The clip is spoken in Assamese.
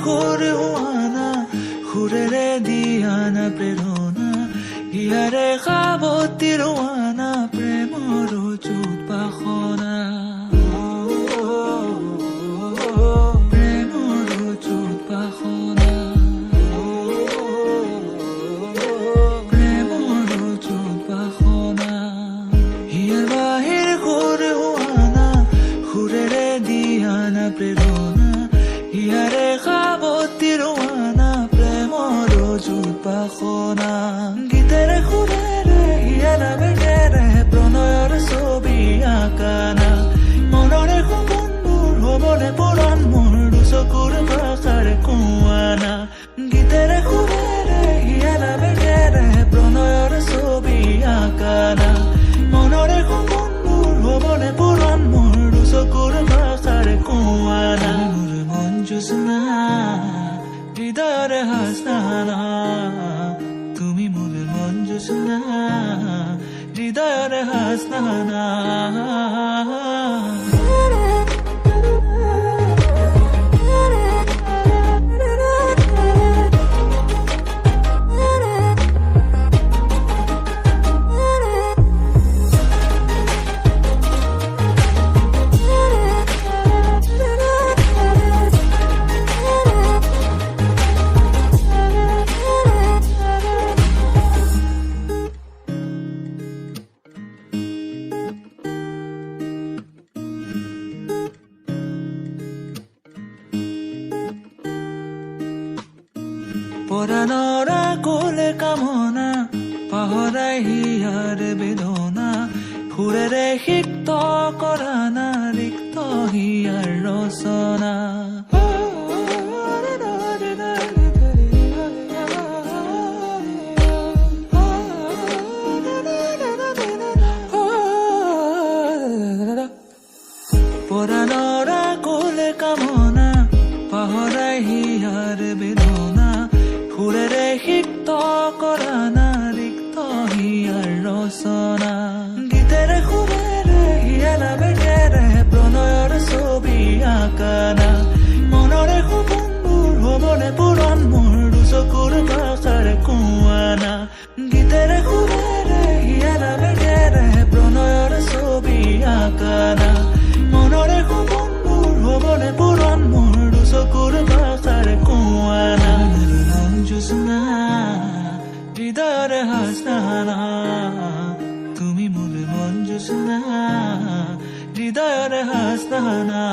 সুৰ হোৱানা সুৰেৰে দিয়ানা প্ৰেৰণা হিয়াৰে সাৱতী ৰোৱানা প্ৰেমৰ যুত বাসনা প্ৰেমৰ যুত বাসনা প্ৰেমৰ যুত বাসনা হিয়াৰ বাহিৰ সুৰ হোৱানা সুৰেৰে দিয়ানা প্ৰেৰণা হিয়াৰে সাৱতী ৰোৱানা প্ৰেমৰ যুত বাসনা গীতেৰে সুৰেৰে হিয়াৰা বেগেৰে প্ৰণয়ৰ ছবি আঁকানা মনৰে সপোনবোৰ হ'বনে পুৰণ মোৰ দুচকুৰ ভাষাৰে কোৱানা গীতেৰে সুৰেৰে হিয়াৰা বেগেৰে প্ৰণয়ৰ ছবি আঁকানা মনৰে সপোনবোৰ হ'বনে পুৰণ মোৰ দুচকুৰ ভাষাৰে কোৱানা মোৰ মন জোছনা হৃদয়ৰে হাসনা তুমি মোৰ মন জোছনা হৃদয়ৰে হাসনা পৰাণৰ কোলে কামনা পাহৰাই হিয়াৰ বেদনা সুৰেৰে সিক্ত কৰানা ৰিক্ত হিয়াৰ ৰচনা পৰাণৰ কোলে কামনা পাহৰাই হিয়াৰ বেদনা সুৰেৰে সিক্ত কৰানা ৰিক্ত হিয়াৰ ৰচনা গীতেৰে সুৰেৰে হিয়াৰা বেগেৰে প্ৰণয়ৰ ছবি আঁকানা মনৰে সপোনবোৰ হ'বনে পুৰণ মোৰ দুচকুৰ ভাষাৰে কোৱানা গীতেৰে সুৰেৰে হিয়াৰা বেগেৰে প্ৰণয়ৰ ছবি আঁকানা মনৰে সপোনবোৰ হ'বনে পুৰণ মোৰ দুচকুৰ ভাষাৰে কোৱানা জোছনা হৃদয়ৰে হাসনা তুমি মোৰ মন জোছনা হৃদয়ৰে হাসনা